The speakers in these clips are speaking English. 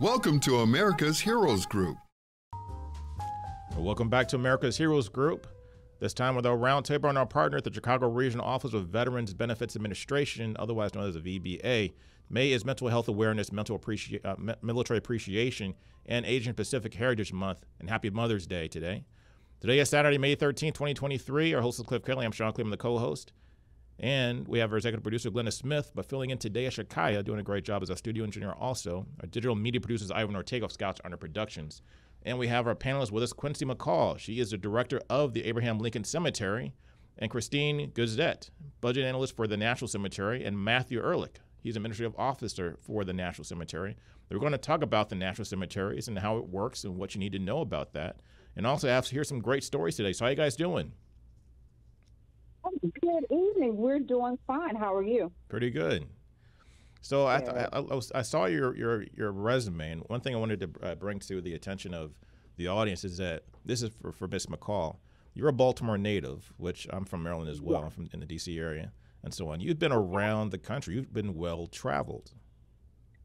Welcome to America's Heroes Group. Welcome back to America's Heroes Group. This time with our roundtable on our partner at the Chicago Regional Office of Veterans Benefits Administration, otherwise known as the VBA. May is Mental Health Awareness, Military Appreciation, and Asian Pacific Heritage Month, and Happy Mother's Day today. Today is Saturday, May 13, 2023. Our host is Cliff Kelley. I'm Sean Cleveland, the co-host. And we have our executive producer, Glenda Smith, but filling in today is Shakaya, doing a great job as our studio engineer also. Our digital media producer is Ivan Ortega of Scouts Honor Productions. And we have our panelists with us, Quincy McCall. She is the director of the Abraham Lincoln Cemetery, and Christine Gutzeit, budget analyst for the National Cemetery, and Matthew Ulrich. He's administrative officer for the National Cemetery. We're going to talk about the National Cemeteries and how it works and what you need to know about that. And also have to hear some great stories today. So how you guys doing? Good evening. We're doing fine. How are you? Pretty good. So I saw your resume, and one thing I wanted to bring to the attention of the audience is that this is for Miss McCall. You're a Baltimore native, which I'm from Maryland as well. I'm from in the D.C. area and so on. You've been around the country. You've been well-traveled.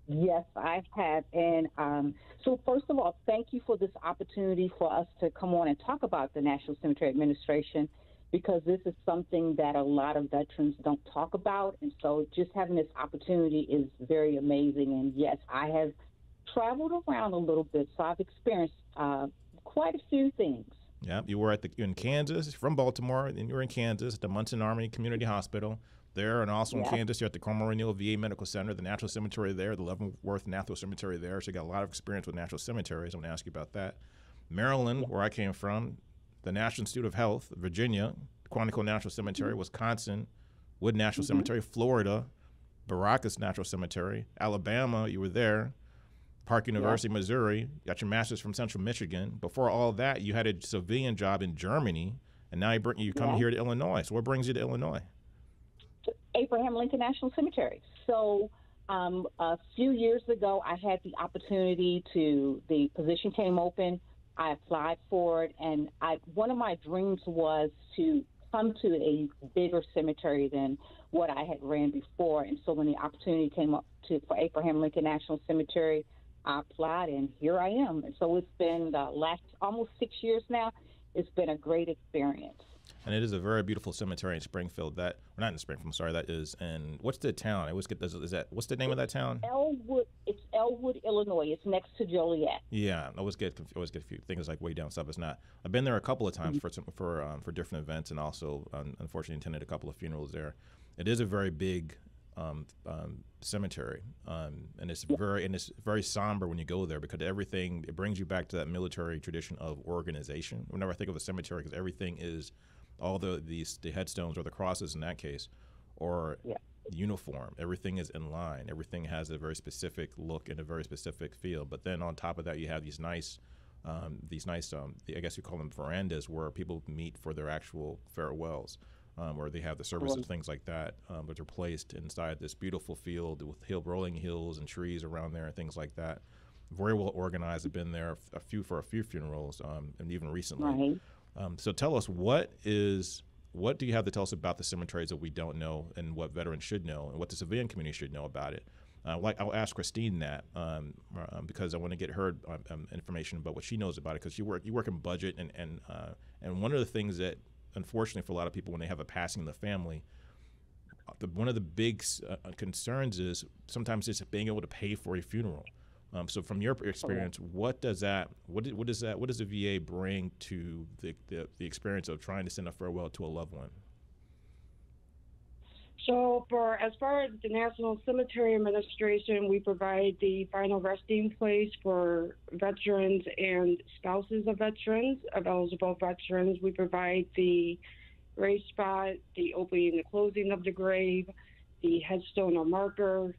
Yes, I have. And so first of all, thank you for this opportunity for us to come on and talk about the National Cemetery Administration, because this is something that a lot of veterans don't talk about. And so just having this opportunity is very amazing. And yes, I have traveled around a little bit, so I've experienced quite a few things. Yeah, you were in Kansas, from Baltimore, and you were in Kansas at the Munson Army Community Hospital there, and also in Kansas, you're at the Cornwall Renewal VA Medical Center, the Natural Cemetery there, the Leavenworth Natural Cemetery there, so you got a lot of experience with natural cemeteries. I'm going to ask you about that. Maryland, where I came from, the National Institute of Health, Virginia, Quantico Natural Cemetery, Wisconsin, Wood Natural Cemetery, Florida, Baracus Natural Cemetery, Alabama, you were there, Park University, Missouri, got your master's from Central Michigan. Before all that, you had a civilian job in Germany, and now you come here to Illinois. So what brings you to Illinois? Abraham Lincoln National Cemetery. So a few years ago, I had the opportunity the position came open. I applied for it, and one of my dreams was to come to a bigger cemetery than what I had ran before. And so when the opportunity came up for Abraham Lincoln National Cemetery, I applied, and here I am. And so it's been the last almost 6 years now. It's been a great experience. And it is a very beautiful cemetery in Springfield. Not in Springfield, I'm sorry, that is. And what's the town? I always get this. What's the name of that town? Elwood. It's Elwood, Illinois. It's next to Joliet. Yeah, I always get a few things like way down south. It's not. I've been there a couple of times for different events, and also unfortunately attended a couple of funerals there. It is a very big cemetery, and it's very somber when you go there, because it brings you back to that military tradition of organization. Whenever I think of a cemetery, because everything is all the headstones or the crosses in that case, or uniform. Everything is in line. Everything has a very specific look and a very specific feel. But then on top of that, you have these nice, I guess you call them verandas, where people meet for their actual farewells, where they have the services, things like that, which are placed inside this beautiful field with rolling hills and trees around there and things like that. Very well organized. I've been there for a few funerals, and even recently. Right. So tell us, what do you have to tell us about the cemeteries that we don't know, and what veterans should know, and what the civilian community should know about it? I'll ask Christine that because I want to get her information about what she knows about it, because you work in budget, and one of the things that, unfortunately for a lot of people, when they have a passing in the family, one of the big concerns is sometimes just being able to pay for a funeral. So from your experience, what does the VA bring to the experience of trying to send a farewell to a loved one? So as far as the National Cemetery Administration, we provide the final resting place for veterans and spouses of veterans, of eligible veterans. We provide the grave spot, the opening and the closing of the grave, the headstone or marker,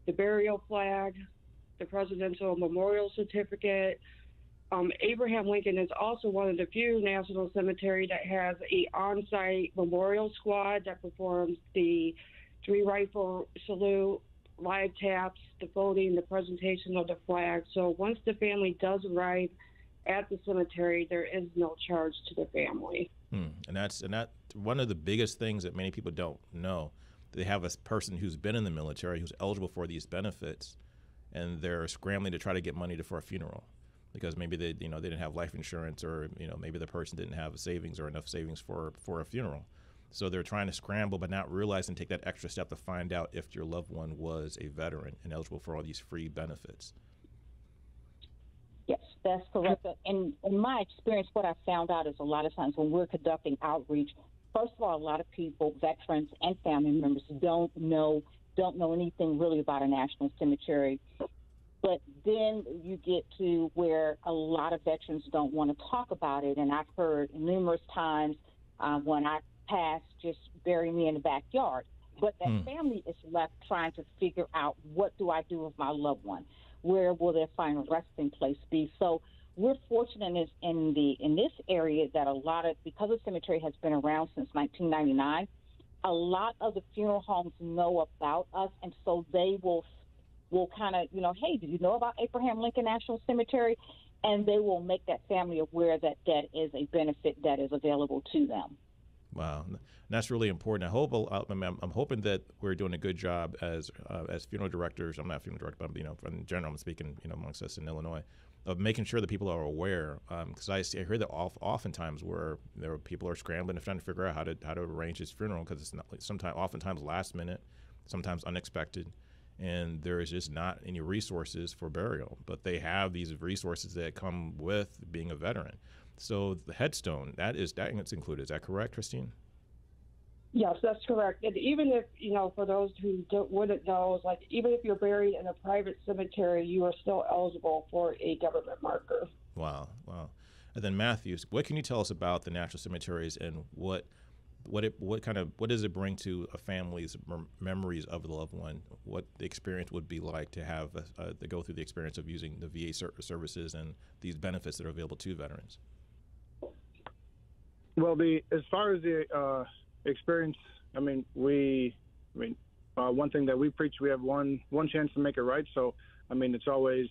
the burial flag, the Presidential Memorial Certificate. Abraham Lincoln is also one of the few national cemeteries that has a on-site memorial squad that performs the 3-rifle salute, live taps, the folding, the presentation of the flag. So once the family does arrive at the cemetery, there is no charge to the family. And that's one of the biggest things that many people don't know. They have a person who's been in the military, who's eligible for these benefits, and they're scrambling to try to get money for a funeral because maybe they didn't have life insurance, or maybe the person didn't have savings or enough savings for a funeral. So they're trying to scramble, but not realizing, take that extra step to find out if your loved one was a veteran and eligible for all these free benefits. Yes, that's correct. And in my experience, what I found out is a lot of times when we're conducting outreach, first of all, a lot of people, veterans and family members, don't know anything really about a national cemetery. But then you get to where a lot of veterans don't want to talk about it. And I've heard numerous times when I pass, just bury me in the backyard. But that family is left trying to figure out, what do I do with my loved one? Where will their final resting place be? So we're fortunate in this area that because the cemetery has been around since 1999, a lot of the funeral homes know about us, and so they will kind of, hey, did you know about Abraham Lincoln National Cemetery? And they will make that family aware that that is a benefit that is available to them. Wow, and that's really important. I'm hoping that we're doing a good job as funeral directors. I'm not a funeral director, but in general, I'm speaking amongst us in Illinois, of making sure that people are aware. Because I hear that oftentimes where people are scrambling and trying to figure out how to arrange his funeral, because it's not oftentimes last minute, sometimes unexpected, and there is just not any resources for burial. But they have these resources that come with being a veteran. So the headstone, that's included. Is that correct, Christine? Yes, that's correct. And even if, for those who wouldn't know, even if you're buried in a private cemetery, you are still eligible for a government marker. Wow. And then Matthew, what can you tell us about the national cemeteries, and what does it bring to a family's memories of the loved one? What the experience would be like to have to go through the experience of using the VA services and these benefits that are available to veterans? Well, as far as the experience, one thing that we preach, we have one chance to make it right. So, it's always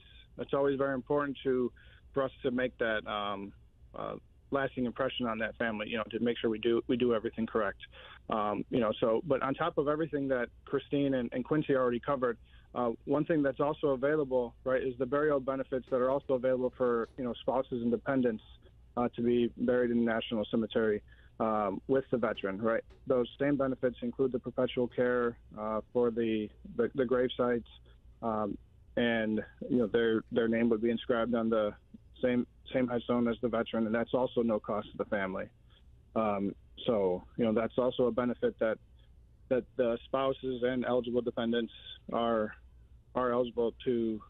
very important for us to make that lasting impression on that family, to make sure we do everything correct. But on top of everything that Christine and Quincy already covered, one thing that's also available, right, is the burial benefits that are also available for, spouses and dependents to be buried in the National Cemetery with the veteran, right? Those same benefits include the perpetual care for the grave sites, and their name would be inscribed on the same headstone as the veteran, and that's also no cost to the family. So that's also a benefit that the spouses and eligible dependents are eligible to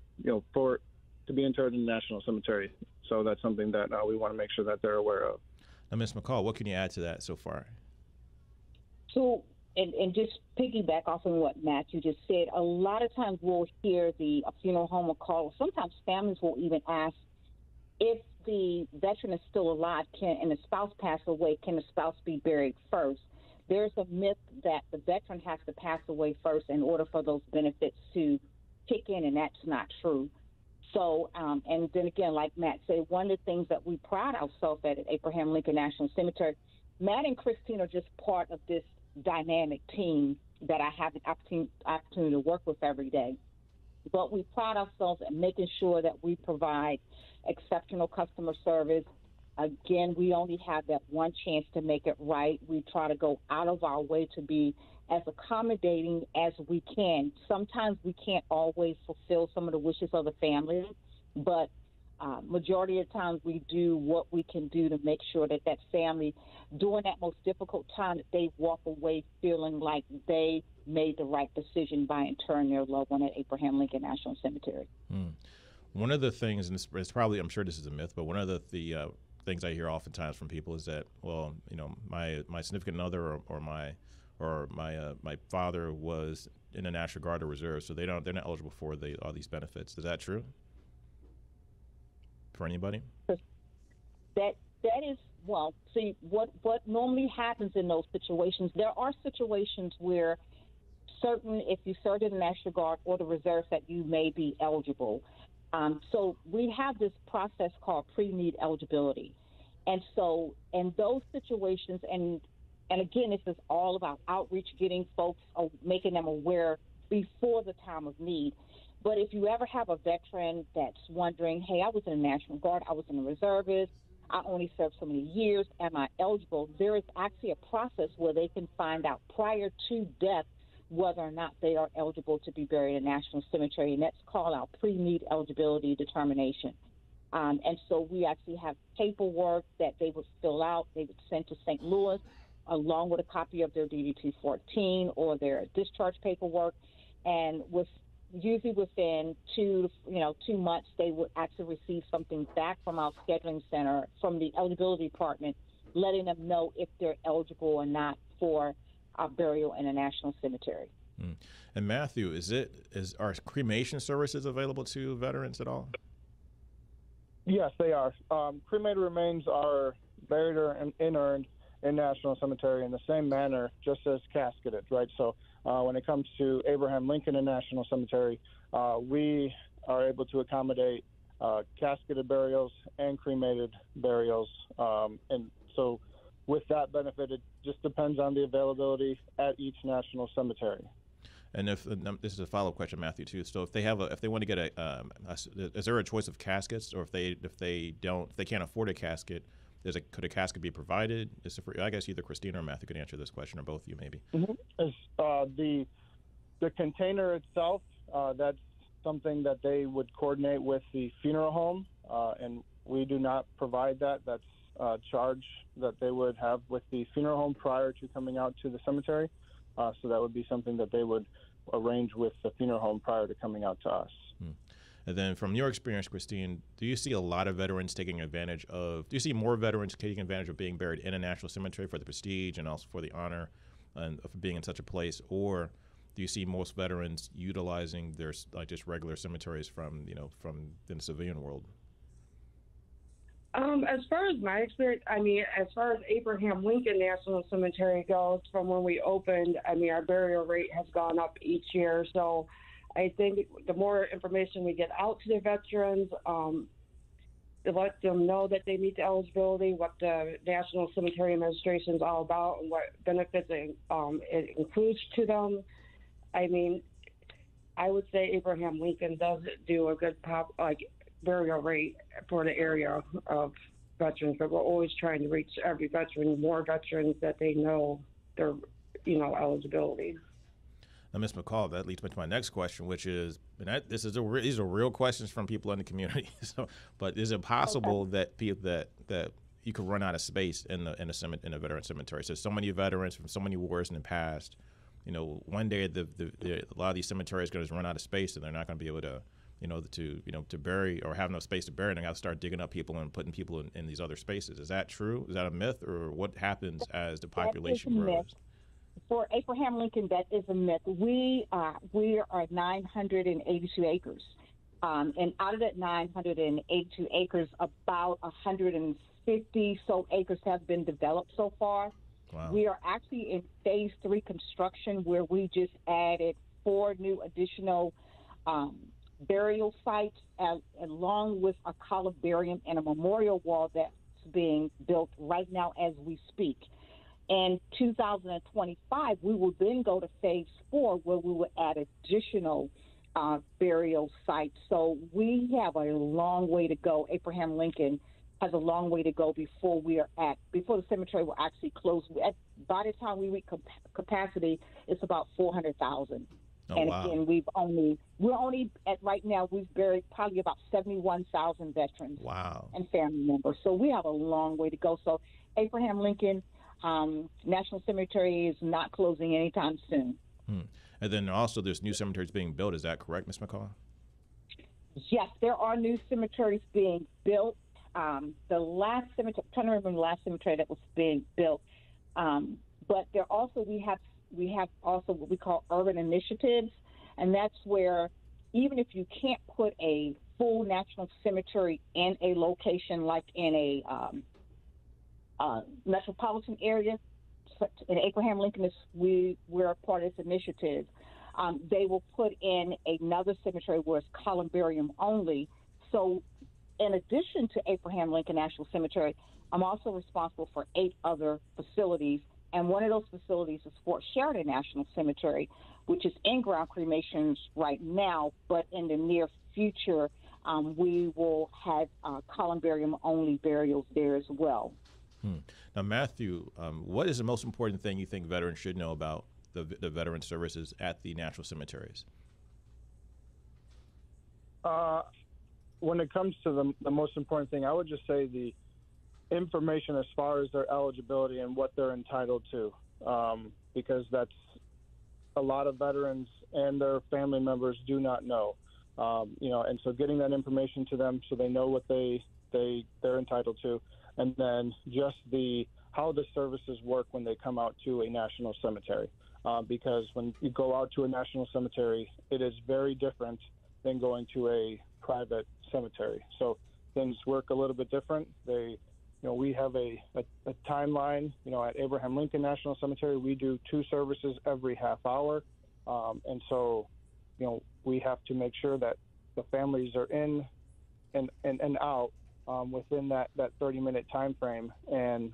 be interred in the National Cemetery. So that's something that we want to make sure that they're aware of. Now, Ms. McCall, what can you add to that so far? So, and just piggyback off of what Matthew just said, a lot of times we'll hear a funeral home will call. Sometimes families will even ask, if the veteran is still alive and the spouse passed away, can the spouse be buried first? There's a myth that the veteran has to pass away first in order for those benefits to kick in, and that's not true. So, and then again, like Matt said, one of the things that we pride ourselves at Abraham Lincoln National Cemetery, Matt and Christine are just part of this dynamic team that I have the opportunity to work with every day. But we pride ourselves at making sure that we provide exceptional customer service. Again, we only have that one chance to make it right. We try to go out of our way to be as accommodating as we can. Sometimes we can't always fulfill some of the wishes of the family, but majority of the times we do what we can do to make sure that family, during that most difficult time, that they walk away feeling like they made the right decision by interring their loved one at Abraham Lincoln National Cemetery. One of the things, and it's probably, I'm sure this is a myth, but one of the things I hear oftentimes from people is that, well, my significant other or my father was in the National Guard or Reserve, so they're not eligible for all these benefits. Is that true for anybody? That is, well, see, what normally happens in those situations, there are situations where if you served in the National Guard or the Reserve, that you may be eligible. So we have this process called pre-need eligibility. And so in those situations, and again, this is all about outreach, getting folks, making them aware before the time of need. But if you ever have a veteran that's wondering, hey, I was in the National Guard, I was in the reservists, I only served so many years, am I eligible? There is actually a process where they can find out prior to death whether or not they are eligible to be buried in a national cemetery, and that's called our pre-need eligibility determination. And so we actually have paperwork that they would fill out, they would send to St. Louis, along with a copy of their DD-214 or their discharge paperwork, and usually within 2 months, they would actually receive something back from our scheduling center, from the eligibility department, letting them know if they're eligible or not for burial in a national cemetery. And Matthew, are cremation services available to veterans at all? Yes, they are. Cremated remains are buried or inurned in National Cemetery in the same manner, just as casketed, right? So when it comes to Abraham Lincoln in National Cemetery, we are able to accommodate casketed burials and cremated burials. And so with that benefit, it just depends on the availability at each national cemetery. And if this is a follow-up question, Matthew, too. So if they want to get is there a choice of caskets, or if they can't afford a casket, could a casket be provided? I guess either Christina or Matthew could answer this question, or both of you maybe. Mm-hmm. The container itself, that's something that they would coordinate with the funeral home, and we do not provide that. That's a charge that they would have with the funeral home prior to coming out to the cemetery. So that would be something that they would arrange with the funeral home prior to coming out to us. And then from your experience, Christine, do you see a lot of veterans do you see more veterans taking advantage of being buried in a national cemetery for the prestige and also for the honor and for being in such a place? Or do you see most veterans utilizing their just regular cemeteries from the civilian world? As far as my experience, as far as Abraham Lincoln National Cemetery goes, from when we opened, our burial rate has gone up each year. So I think the more information we get out to the veterans, to let them know that they meet the eligibility, what the National Cemetery Administration is all about, and what benefits it includes to them. I would say Abraham Lincoln does do a good burial rate for the area of veterans, but we're always trying to reach every veteran, more veterans that they know their, eligibility. Now, Ms. McCall, that leads me to my next question, which is, these are real questions from people in the community. But is it possible that you could run out of space in a veteran cemetery? So many veterans from so many wars in the past, one day a lot of these cemeteries are going to run out of space, and they're not going to be able to to bury, or have no space to bury, and they got to start digging up people and putting people in these other spaces. Is that true? Is that a myth, or what happens as the population grows? For Abraham Lincoln, that is a myth. We are 982 acres, and out of that 982 acres, about 150 so acres have been developed so far. Wow. We are actually in phase 3 construction, where we just added 4 new additional burial sites, along with a columbarium and a memorial wall that's being built right now as we speak. In 2025, we will then go to phase 4, where we will add additional burial sites. So we have a long way to go. Abraham Lincoln has a long way to go before the cemetery will actually close. By the time we reach capacity, it's about 400,000. Oh, and wow. again, we're only at right now, we've buried probably about 71,000 veterans. Wow. And family members. So we have a long way to go. So Abraham Lincoln National Cemetery is not closing anytime soon. And then also there's new cemeteries being built. Is that correct, Ms. McCall? Yes, there are new cemeteries being built. The last cemetery, I'm trying to remember the last cemetery that was being built. But there also, we have also what we call urban initiatives, and that's where even if you can't put a full national cemetery in a location like in a metropolitan area, in Abraham Lincoln, we're a part of this initiative. They will put in another cemetery where it's columbarium only. So in addition to Abraham Lincoln National Cemetery, I'm also responsible for 8 other facilities And one of those facilities is Fort Sheridan National Cemetery, which is in-ground cremations right now, but in the near future, we will have columbarium-only burials there as well. Now, Matthew, what is the most important thing you think veterans should know about the veteran services at the national cemeteries? When it comes to the most important thing, I would just say the information as far as their eligibility and what they're entitled to, because that's a lot of veterans and their family members do not know. And so getting that information to them so they know what they're entitled to, and then just how the services work when they come out to a national cemetery, because when you go out to a national cemetery, it is very different than going to a private cemetery. So things work a little bit different. We have a timeline. At Abraham Lincoln National Cemetery, we do 2 services every half hour, and so we have to make sure that the families are in and out within that 30-minute time frame. And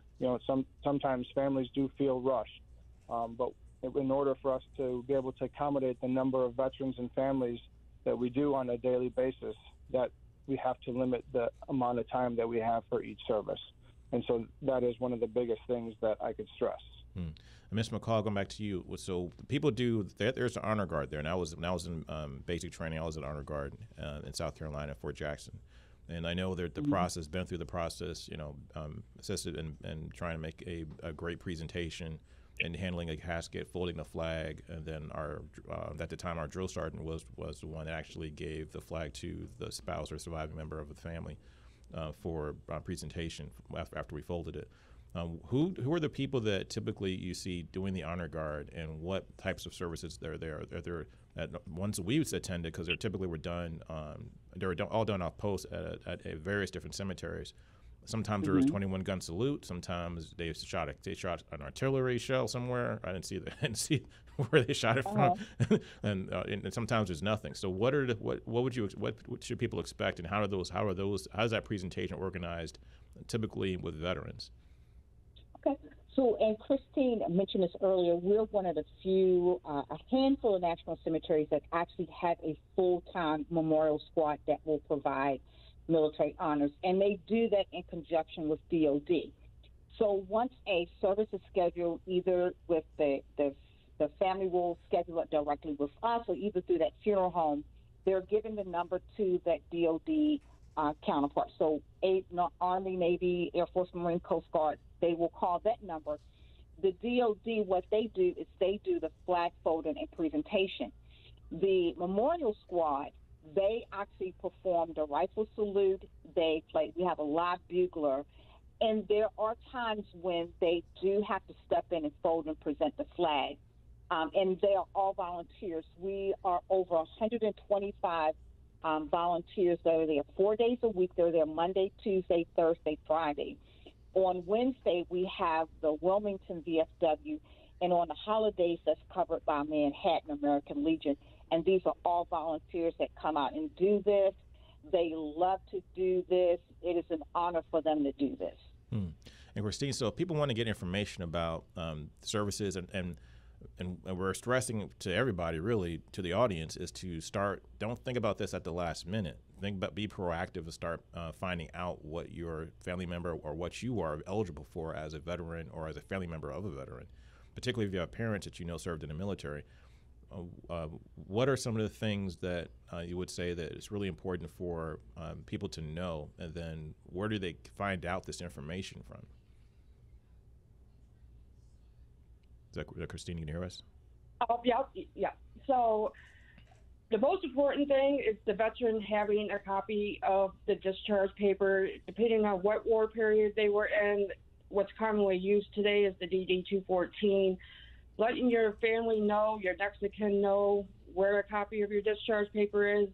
sometimes families do feel rushed, but in order for us to be able to accommodate the number of veterans and families that we do on a daily basis, that we have to limit the amount of time that we have for each service. And so that is one of the biggest things that I could stress. Ms. McCall, going back to you. So people there's an honor guard there. And when I was in basic training, I was an honor guard in South Carolina, Fort Jackson. And I know that the process, been through the process, assisted in trying to make a great presentation and handling a casket, folding the flag, and then at the time our drill sergeant was the one that actually gave the flag to the spouse or surviving member of the family for presentation after we folded it. Who are the people that typically you see doing the honor guard, and what types of services they're there? Are there ones we've attended, because they were all done off post at various different cemeteries. Sometimes there was 21 gun salute. Sometimes they shot an artillery shell somewhere. I didn't see where they shot it from, and sometimes there's nothing. So what should people expect, and how is that presentation organized, typically with veterans? Okay. So, and Christine mentioned this earlier, we're one of the few, a handful of national cemeteries that actually have a full-time memorial squad that will provide military honors, and they do that in conjunction with DOD. So once a service is scheduled, either with the family will schedule it directly with us, or either through that funeral home, they're given the number to that DOD counterpart. So Army, Navy, Air Force, Marine, Coast Guard, they will call that number. The DOD, what they do is they do the flag folding and presentation. The memorial squad, they actually perform the rifle salute. We have a live bugler, and there are times when they do have to step in and fold and present the flag. And they are all volunteers. We are over 125 volunteers that are there 4 days a week. They're there Monday, Tuesday, Thursday, Friday. On Wednesday, we have the Wilmington VFW, and on the holidays, that's covered by Manhattan American Legion. And these are all volunteers that come out and do this. They love to do this. It is an honor for them to do this. And Christine, so if people want to get information about services, and we're stressing to everybody, really, to the audience, is to don't think about this at the last minute. Be proactive and start finding out what your family member or what you are eligible for as a veteran or as a family member of a veteran, particularly if you have parents that served in the military. What are some of the things that you would say that it's really important for people to know, and then where do they find out this information from? Is that Christine, you can hear us? Yeah. So the most important thing is the veteran having a copy of the discharge paper, depending on what war period they were in. What's commonly used today is the DD-214. Letting your family know, your next of kin know where a copy of your discharge paper is.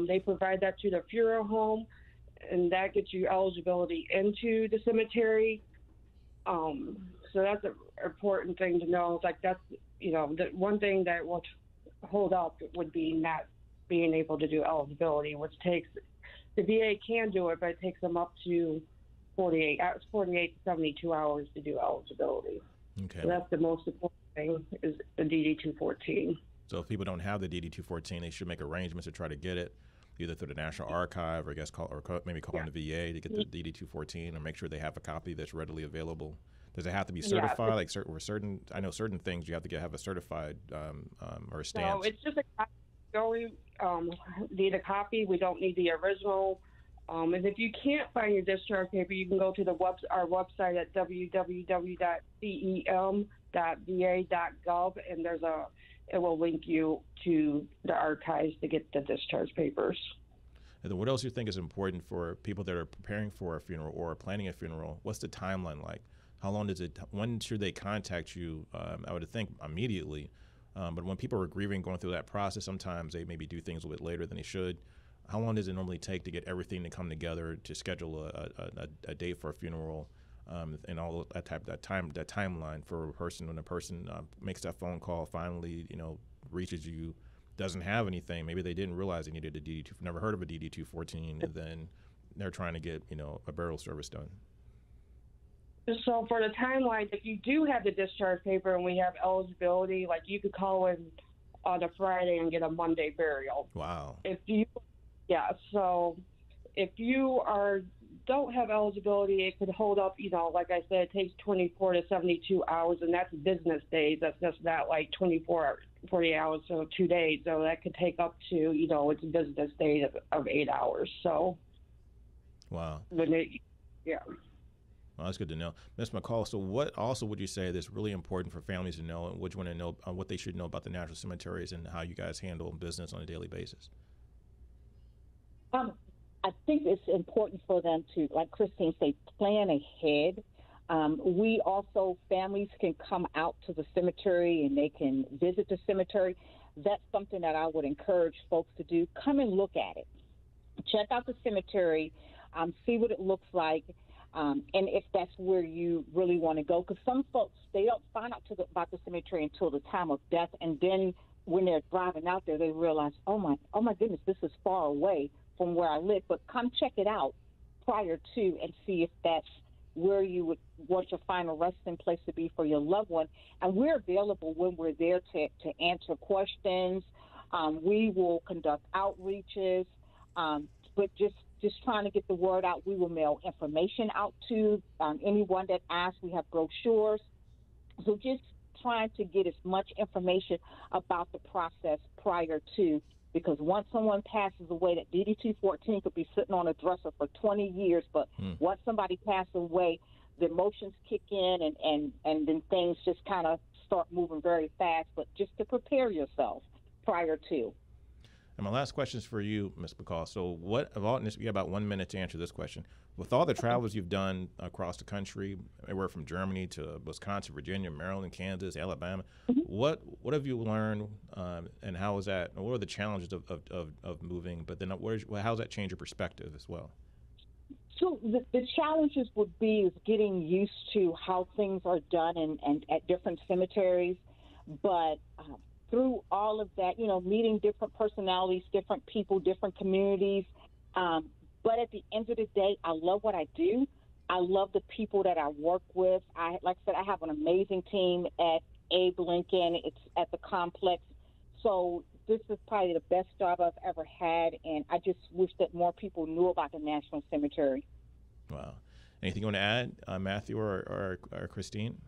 They provide that to the funeral home, and that gets you eligibility into the cemetery. So that's an important thing to know. It's like that's, the one thing that will hold up would be not being able to do eligibility, which takes, the VA can do it, but it takes them up to 48 to 72 hours to do eligibility. Okay. So that's the most important thing is the DD-214. So if people don't have the DD-214, they should make arrangements to try to get it, either through the National Archive or maybe call the VA to get the DD-214, or make sure they have a copy that's readily available. Does it have to be certified? Like I know certain things you have to have a certified or a stamp. No, it's just a copy. We need a copy. We don't need the original. And if you can't find your discharge paper, you can go to our website at www.cem.va.gov, and it will link you to the archives to get the discharge papers. And then what else do you think is important for people that are preparing for a funeral or planning a funeral? What's the timeline like? How long does it? When should they contact you? I would think immediately, but when people are grieving, going through that process, sometimes they maybe do things a little bit later than they should. How long does it normally take to get everything to come together to schedule a date for a funeral, and all that timeline for a person when a person makes that phone call, finally reaches you, doesn't have anything, maybe they didn't realize they needed a DD2, never heard of a DD-214, and then they're trying to get a burial service done. So for the timeline, if you do have the discharge paper and we have eligibility, like you could call in on a Friday and get a Monday burial. Wow. So if you don't have eligibility, it could hold up, like I said, it takes 24 to 72 hours, and that's business days. That's just not like 40 hours, so 2 days. So that could take up to, it's business days of 8 hours. So. Wow. Yeah. Well, that's good to know. Ms. McCall, so what also would you say that's really important for families to know, and what you want to know, what they should know about the national cemeteries and how you guys handle business on a daily basis? I think it's important for them to, like Christine said, plan ahead. Families can come out to the cemetery and they can visit the cemetery. That's something that I would encourage folks to do. Come and look at it. Check out the cemetery, see what it looks like, and if that's where you really want to go. Because some folks, they don't find out about the cemetery until the time of death, and then when they're driving out there, they realize, oh my goodness, this is far away from where I live. But come check it out prior to and see if that's where you would want your final resting place to be for your loved one. And we're available when we're there to answer questions. We will conduct outreaches, but just trying to get the word out. We will mail information out to anyone that asks. We have brochures. So just trying to get as much information about the process prior to, because once someone passes away, that DD-214 could be sitting on a dresser for 20 years, but once somebody passes away, the emotions kick in and then things just kind of start moving very fast, but just to prepare yourself prior to. And my last question is for you, Ms. McCall. So you have about 1 minute to answer this question. With all the travels you've done across the country, everywhere from Germany to Wisconsin, Virginia, Maryland, Kansas, Alabama, what have you learned, and how is that? What are the challenges of moving? But then how does that change your perspective as well? So the challenges would be is getting used to how things are done and at different cemeteries, but through all of that, meeting different personalities, different people, different communities. But at the end of the day, I love what I do. I love the people that I work with. Like I said, I have an amazing team at Abe Lincoln. It's at the complex. So this is probably the best job I've ever had, and I just wish that more people knew about the National Cemetery. Wow. Anything you want to add, Matthew or Christine?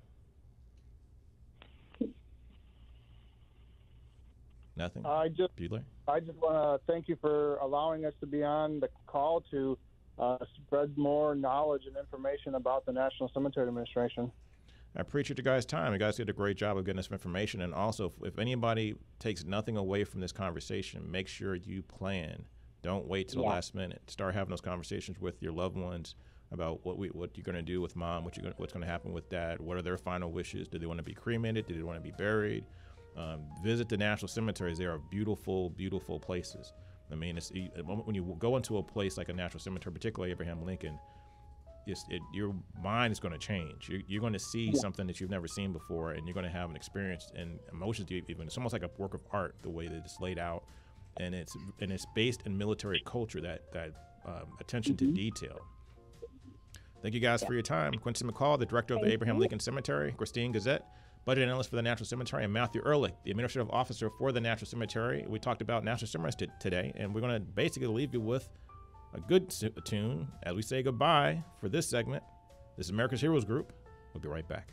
Nothing? Bueller? I just want to thank you for allowing us to be on the call to spread more knowledge and information about the National Cemetery Administration. I appreciate you guys' time. You guys did a great job of getting us information. And also, if anybody takes nothing away from this conversation, make sure you plan. Don't wait till the last minute. Start having those conversations with your loved ones about what you're going to do with mom, what's going to happen with dad, what are their final wishes. Do they want to be cremated? Do they want to be buried? Visit the national cemeteries. They are beautiful, beautiful places. I mean, when you go into a place like a national cemetery, particularly Abraham Lincoln, your mind is going to change. You're going to see something that you've never seen before, and you're going to have an experience and emotions. Even it's almost like a work of art, the way that it's laid out, and it's based in military culture. That attention to detail. Thank you guys for your time. Quincy McCall, the director of the Abraham Lincoln Cemetery, Christine Gutzeit, budget analyst for the National Cemetery, and Matthew Ulrich, the administrative officer for the National Cemetery. We talked about National Cemeteries today, and we're going to basically leave you with a good tune as we say goodbye for this segment. This is America's Heroes Group. We'll be right back.